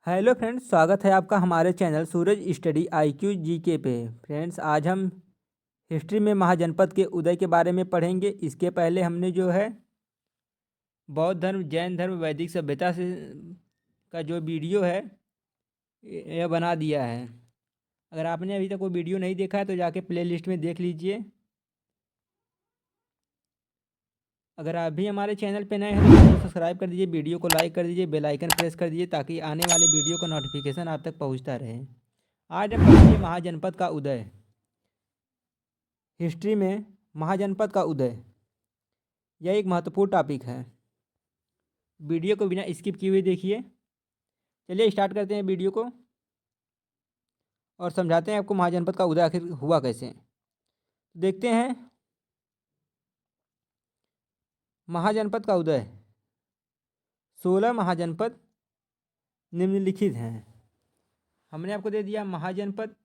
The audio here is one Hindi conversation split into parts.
हेलो फ्रेंड्स, स्वागत है आपका हमारे चैनल सूरज स्टडी IQ जीके पे। फ्रेंड्स, आज हम हिस्ट्री में महाजनपद के उदय के बारे में पढ़ेंगे। इसके पहले हमने जो है बौद्ध धर्म, जैन धर्म, वैदिक सभ्यता से का जो वीडियो है यह बना दिया है। अगर आपने अभी तक वो वीडियो नहीं देखा है तो जाके प्लेलिस्ट में देख लीजिए। अगर आप भी हमारे चैनल पे नए हैं तो सब्सक्राइब कर दीजिए, वीडियो को लाइक कर दीजिए, बेल आइकन प्रेस कर दीजिए ताकि आने वाले वीडियो का नोटिफिकेशन आप तक पहुंचता रहे। आज हम पढ़ेंगे महाजनपद का उदय। हिस्ट्री में महाजनपद का उदय यह एक महत्वपूर्ण टॉपिक है। वीडियो को बिना स्किप किए हुए देखिए। चलिए स्टार्ट करते हैं वीडियो को और समझाते हैं आपको महाजनपद का उदय आखिर हुआ कैसे। देखते हैं महाजनपद का उदय। 16 महाजनपद निम्नलिखित हैं। हमने आपको दे दिया महाजनपद,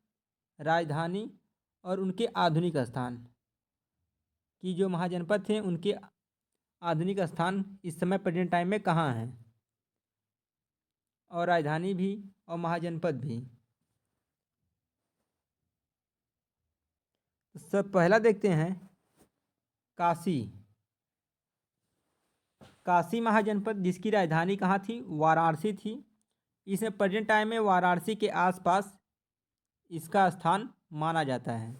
राजधानी और उनके आधुनिक स्थान कि जो महाजनपद थे उनके आधुनिक स्थान इस समय प्रेजेंट टाइम में कहाँ हैं, और राजधानी भी और महाजनपद भी। सब पहला देखते हैं काशी। काशी महाजनपद जिसकी राजधानी कहाँ थी? वाराणसी थी। इसमें प्रेजेंट टाइम में वाराणसी के आसपास इसका स्थान माना जाता है,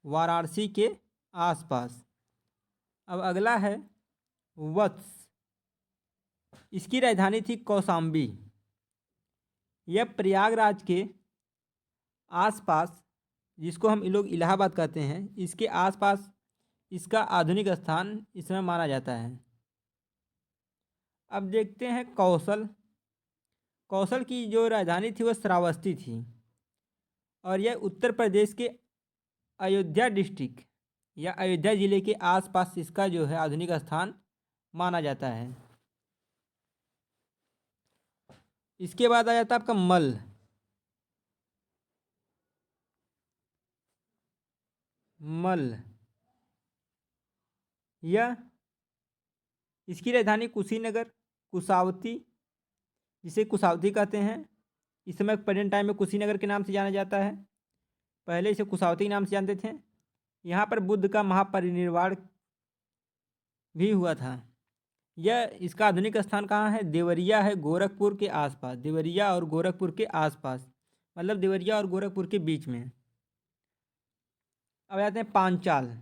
वाराणसी के आसपास। अब अगला है वत्स। इसकी राजधानी थी कौशाम्बी। यह प्रयागराज के आसपास, जिसको हम लोग इलाहाबाद कहते हैं, इसके आसपास इसका आधुनिक स्थान इसमें माना जाता है। अब देखते हैं कौशल। कौशल की जो राजधानी थी वह श्रावस्ती थी और यह उत्तर प्रदेश के अयोध्या डिस्ट्रिक्ट या अयोध्या ज़िले के आसपास इसका जो है आधुनिक स्थान माना जाता है। इसके बाद आ जाता है आपका मल्ल। मल्ल यह इसकी राजधानी कुशीनगर, कुशावती, जिसे कुशावती कहते हैं, इस समय प्रेजेंट टाइम में कुशीनगर के नाम से जाना जाता है। पहले इसे कुशावती के नाम से जानते थे। यहाँ पर बुद्ध का महापरिनिर्वाण भी हुआ था। यह इसका आधुनिक स्थान कहाँ है? देवरिया है, गोरखपुर के आसपास। देवरिया और गोरखपुर के आसपास, मतलब देवरिया और गोरखपुर के बीच में। अब आते हैं पांचाल।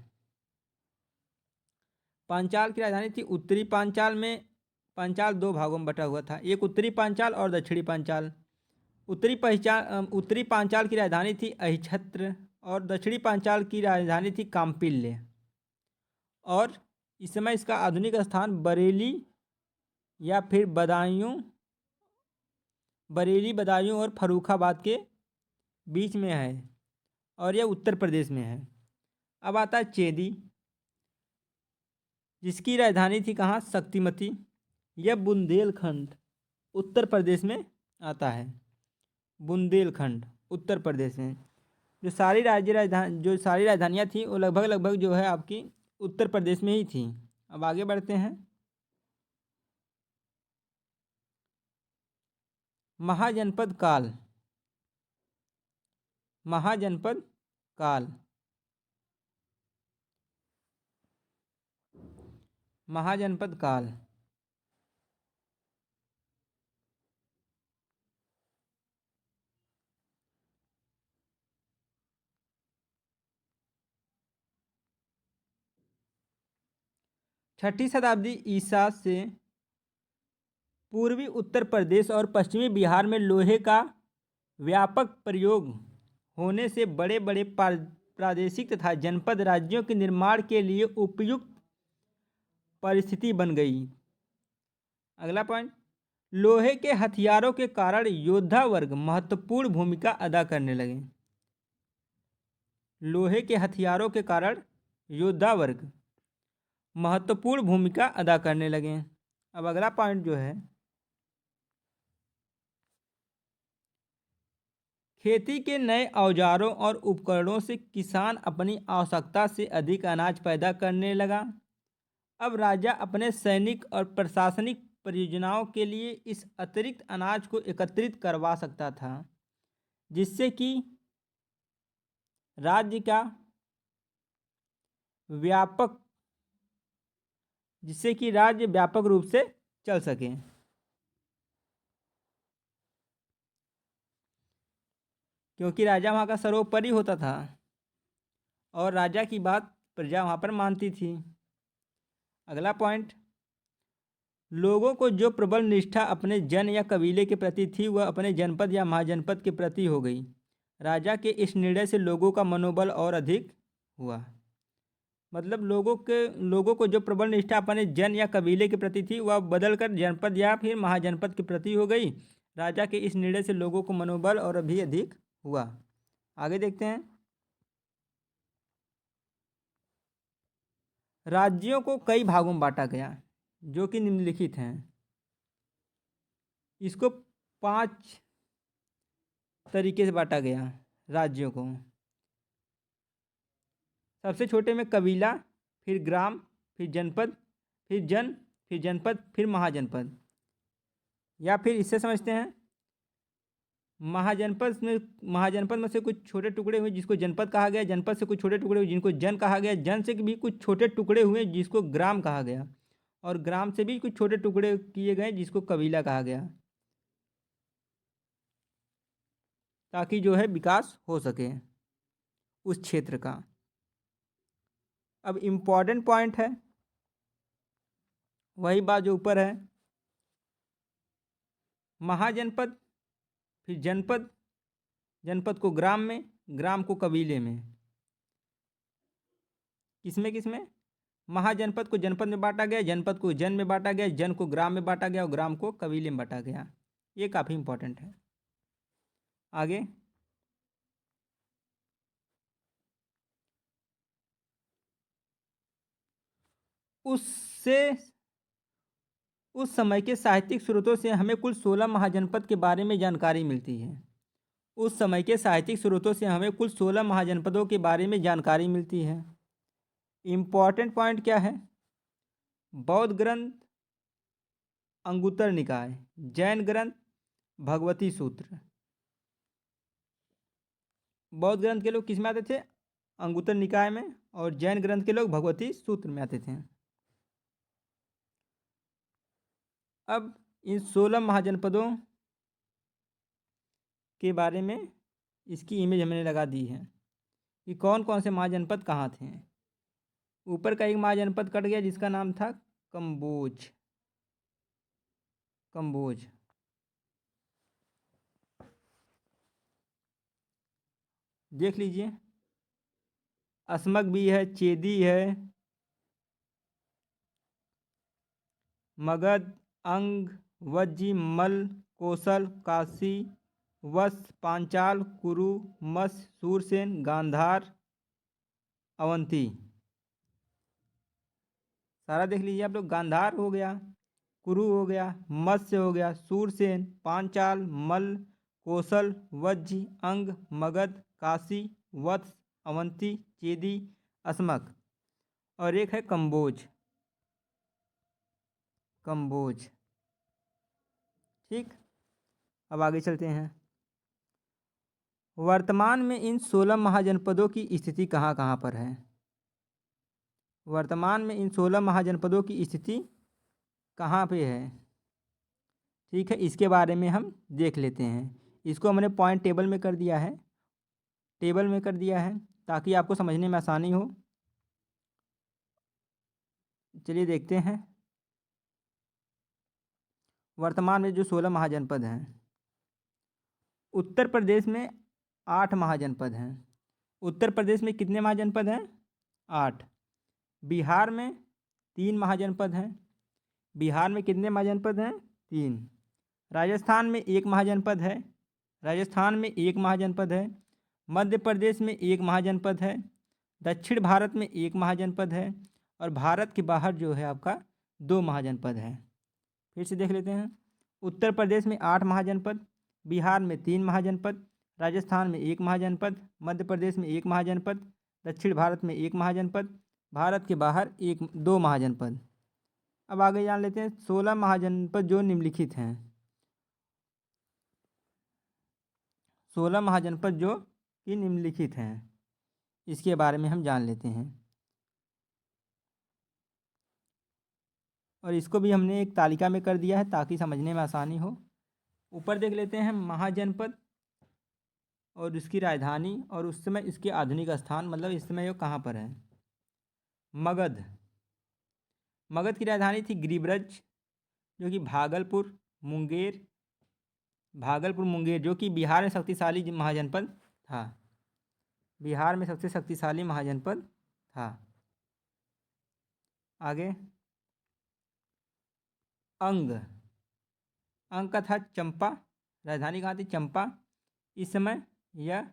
पांचाल की राजधानी थी उत्तरी पांचाल में। पांचाल दो भागों में बटा हुआ था, एक उत्तरी पांचाल और दक्षिणी पांचाल। उत्तरी पांचाल की राजधानी थी अहिछत्र और दक्षिणी पांचाल की राजधानी थी काम्पिल्य। और इस समय इसका आधुनिक स्थान बरेली या फिर बरेली, बदायूं और फर्रुखाबाद के बीच में है और यह उत्तर प्रदेश में है। अब आता है चेदी, जिसकी राजधानी थी कहाँ? शक्तिमती। यह बुंदेलखंड उत्तर प्रदेश में आता है। बुंदेलखंड उत्तर प्रदेश में। जो सारी राजधानियाँ थी वो लगभग जो है आपकी उत्तर प्रदेश में ही थी। अब आगे बढ़ते हैं। महाजनपद काल। महाजनपद काल। महाजनपद काल छठी शताब्दी ईसा से पूर्वी उत्तर प्रदेश और पश्चिमी बिहार में लोहे का व्यापक प्रयोग होने से बड़े बड़े प्रादेशिक तथा जनपद राज्यों के निर्माण के लिए उपयुक्त परिस्थिति बन गई। अगला पॉइंट, लोहे के हथियारों के कारण योद्धा वर्ग महत्वपूर्ण भूमिका अदा करने लगे। लोहे के हथियारों के कारण योद्धा वर्ग महत्वपूर्ण भूमिका अदा करने लगे। अब अगला पॉइंट जो है, खेती के नए औजारों और उपकरणों से किसान अपनी आवश्यकता से अधिक अनाज पैदा करने लगा। अब राजा अपने सैनिक और प्रशासनिक परियोजनाओं के लिए इस अतिरिक्त अनाज को एकत्रित करवा सकता था, जिससे कि राज्य का व्यापक जिससे कि राज्य व्यापक रूप से चल सके। क्योंकि राजा वहाँ का सर्वोपरि होता था और राजा की बात प्रजा वहाँ पर मानती थी। अगला पॉइंट, लोगों को जो प्रबल निष्ठा अपने जन या कबीले के प्रति थी वह अपने जनपद या महाजनपद के प्रति हो गई। राजा के इस निर्णय से लोगों का मनोबल और अधिक हुआ। मतलब लोगों को जो प्रबल निष्ठा अपने जन या कबीले के प्रति थी वह बदलकर जनपद या फिर महाजनपद के प्रति हो गई। राजा के इस निर्णय से लोगों को मनोबल और भी अधिक हुआ। आगे देखते हैं। राज्यों को कई भागों में बांटा गया जो कि निम्नलिखित हैं। इसको 5 तरीके से बांटा गया राज्यों को। सबसे छोटे में कबीला, फिर ग्राम, फिर जनपद, फिर जन, फिर जनपद, फिर महाजनपद। या फिर इससे समझते हैं, महाजनपद में से कुछ छोटे टुकड़े हुए जिसको जनपद कहा गया, जनपद से कुछ छोटे टुकड़े हुए जिनको जन कहा गया, जन से भी कुछ छोटे टुकड़े हुए जिसको ग्राम कहा गया, और ग्राम से भी कुछ छोटे टुकड़े किए गए जिसको कबीला कहा गया, ताकि जो है विकास हो सके उस क्षेत्र का। अब इम्पॉर्टेंट पॉइंट है वही बात जो ऊपर है, महाजनपद, फिर जनपद, जनपद को ग्राम में, ग्राम को कबीले में। किसमें महाजनपद को जनपद में बांटा गया, जनपद को जन में बांटा गया, जन को ग्राम में बांटा गया और ग्राम को कबीले में बांटा गया। ये काफ़ी इम्पोर्टेंट है। आगे, उस समय के साहित्यिक स्रोतों से हमें कुल 16 महाजनपद के बारे में जानकारी मिलती है। उस समय के साहित्यिक स्रोतों से हमें कुल 16 महाजनपदों के बारे में जानकारी मिलती है। इम्पॉर्टेंट पॉइंट क्या है? बौद्ध ग्रंथ अंगुत्तर निकाय, जैन ग्रंथ भगवती सूत्र। बौद्ध ग्रंथ के लोग किस में आते थे? अंगुत्तर निकाय में, और जैन ग्रंथ के लोग भगवती सूत्र में आते थे। अब इन 16 महाजनपदों के बारे में इसकी इमेज हमने लगा दी है कि कौन कौन से महाजनपद कहाँ थे। ऊपर का एक महाजनपद कट गया जिसका नाम था कंबोज। देख लीजिए, असमक भी है, चेदी है, मगध, अंग, वज्जी, मल, कोसल, काशी, वत्स, पांचाल, कुरु, मत्स्य, सूरसेन, गांधार, अवंती। सारा देख लीजिए आप लोग। गांधार हो गया, कुरु हो गया, मत्स्य हो गया, सूरसेन, पांचाल, मल, कोसल, वज्जी, अंग, मगध, काशी, वत्स, अवंती, चेदी, असमक, और एक है कंबोज। ठीक, अब आगे चलते हैं। वर्तमान में इन 16 महाजनपदों की स्थिति कहाँ कहाँ पर है? वर्तमान में इन 16 महाजनपदों की स्थिति कहाँ पे है? ठीक है, इसके बारे में हम देख लेते हैं। इसको हमने पॉइंट टेबल में कर दिया है, ताकि आपको समझने में आसानी हो। चलिए देखते हैं। वर्तमान में जो 16 महाजनपद हैं, उत्तर प्रदेश में 8 महाजनपद हैं। उत्तर प्रदेश में कितने महाजनपद हैं? 8। बिहार में 3 महाजनपद हैं। बिहार में कितने महाजनपद हैं? 3। राजस्थान में 1 महाजनपद है। मध्य प्रदेश में 1 महाजनपद है। दक्षिण भारत में 1 महाजनपद है। और भारत के बाहर जो है आपका 2 महाजनपद है। फिर से देख लेते हैं। उत्तर प्रदेश में 8 महाजनपद, बिहार में 3 महाजनपद, राजस्थान में 1 महाजनपद, मध्य प्रदेश में 1 महाजनपद, दक्षिण भारत में 1 महाजनपद, भारत के बाहर 2 महाजनपद। अब आगे जान लेते हैं 16 महाजनपद जो निम्नलिखित हैं। 16 महाजनपद जो कि निम्नलिखित हैं, इसके बारे में हम जान लेते हैं। और इसको भी हमने एक तालिका में कर दिया है ताकि समझने में आसानी हो। ऊपर देख लेते हैं महाजनपद और इसकी राजधानी और उस समय इसके आधुनिक स्थान, मतलब इस समय ये कहाँ पर है। मगध। मगध की राजधानी थी गिरिब्रज, जो कि भागलपुर मुंगेर जो कि बिहार में शक्तिशाली महाजनपद था। बिहार में सबसे शक्तिशाली महाजनपद था। आगे अंग। अंग का था चंपा, राजधानी कहाँ थी चंपा। इस समय यह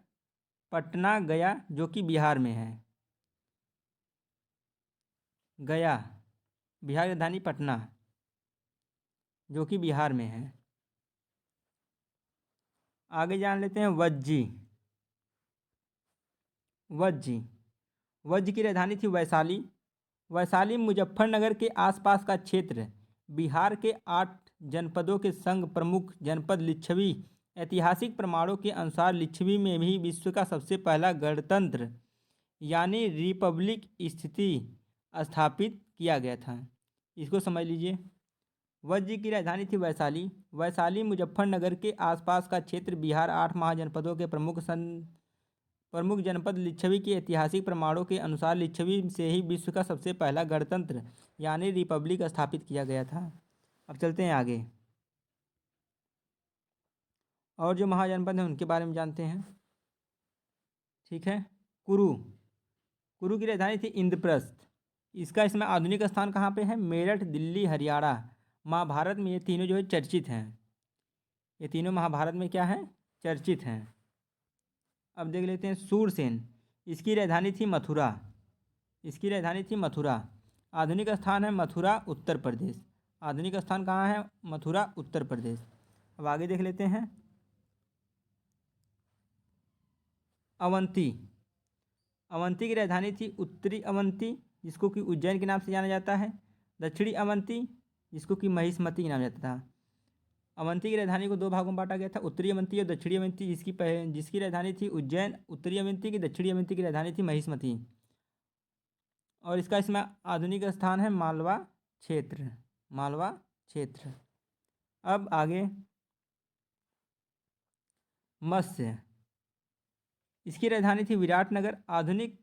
पटना गया जो कि बिहार में है। गया बिहार की राजधानी पटना जो कि बिहार में है। आगे जान लेते हैं वज्जी। वज्जी वज्ज की राजधानी थी वैशाली। वैशाली मुजफ्फरनगर के आसपास का क्षेत्र बिहार के 8 जनपदों के संग प्रमुख जनपद लिच्छवी। ऐतिहासिक प्रमाणों के अनुसार लिच्छवी में भी विश्व का सबसे पहला गणतंत्र यानी रिपब्लिक स्थिति स्थापित किया गया था। इसको समझ लीजिए। वज्र की राजधानी थी वैशाली। वैशाली मुजफ्फरनगर के आसपास का क्षेत्र बिहार 8 महाजनपदों के प्रमुख जनपद लिच्छवी के ऐतिहासिक प्रमाणों के अनुसार लिच्छवी से ही विश्व का सबसे पहला गणतंत्र यानी रिपब्लिक स्थापित किया गया था। अब चलते हैं आगे और जो महाजनपद हैं उनके बारे में जानते हैं। ठीक है। कुरु। कुरु की राजधानी थी इंद्रप्रस्थ। इसका इसमें आधुनिक स्थान कहाँ पे है, मेरठ, दिल्ली, हरियाणा। महाभारत में ये तीनों जो है चर्चित हैं। ये तीनों महाभारत में क्या हैं, चर्चित हैं। अब देख लेते हैं सूरसेन। इसकी राजधानी थी मथुरा। इसकी राजधानी थी मथुरा। आधुनिक स्थान है मथुरा, उत्तर प्रदेश। आधुनिक स्थान कहाँ है, मथुरा, उत्तर प्रदेश। अब आगे देख लेते हैं अवंती। अवंती की राजधानी थी उत्तरी अवंती, जिसको कि उज्जैन के नाम से जाना जाता है। दक्षिणी अवंती, जिसको कि महिष्मती के नाम जाता था। अवंती की राजधानी को 2 भागों में बांटा गया था, उत्तरी अवंती और दक्षिणी अवंती। जिसकी राजधानी थी उज्जैन उत्तरी अवंती की, दक्षिणी अवंती की राजधानी थी महिष्मती। और इसका इसमें आधुनिक स्थान है मालवा क्षेत्र। मालवा क्षेत्र। अब आगे मत्स्य। इसकी राजधानी थी विराटनगर। आधुनिक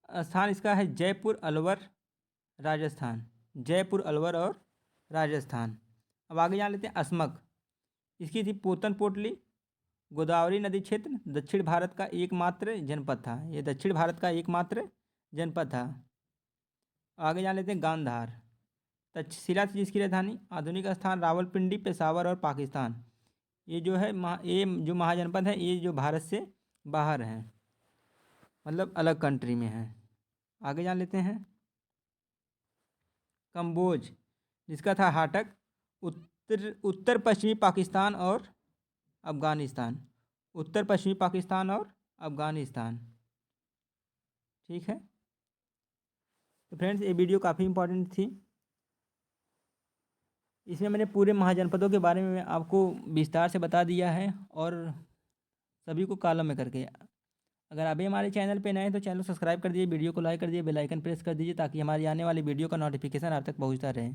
स्थान इसका है जयपुर, अलवर, राजस्थान। जयपुर, अलवर और राजस्थान। अब आगे जान लेते हैं अस्मक। इसकी थी पोतन पोटली, गोदावरी नदी क्षेत्र, दक्षिण भारत का एकमात्र जनपद था। ये दक्षिण भारत का एकमात्र जनपद था। आगे जान लेते हैं गांधार। तक्षशिला थी जिसकी राजधानी। आधुनिक स्थान रावलपिंडी, पेशावर और पाकिस्तान। ये जो है ये जो महाजनपद है ये जो भारत से बाहर हैं, मतलब अलग कंट्री में है। आगे जान लेते हैं कंबोज, जिसका था हाटक, उत्तर पश्चिमी पाकिस्तान और अफ़गानिस्तान। उत्तर पश्चिमी पाकिस्तान और अफ़गानिस्तान। ठीक है। तो फ्रेंड्स ये वीडियो काफ़ी इंपॉर्टेंट थी। इसमें मैंने पूरे महाजनपदों के बारे में आपको विस्तार से बता दिया है और सभी को कॉलम में करके। अगर अभी हमारे चैनल पे नए हैं तो चैनल को सब्सक्राइब कर दीजिए, वीडियो को लाइक कर दीजिए, बेल आइकन प्रेस कर दीजिए ताकि हमारी आने वाली वीडियो का नोटिफिकेशन आप तक पहुंचता रहे।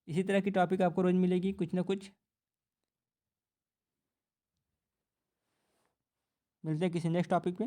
इसी तरह की टॉपिक आपको रोज़ मिलेगी कुछ ना कुछ। मिलते हैं किसी नेक्स्ट टॉपिक पे।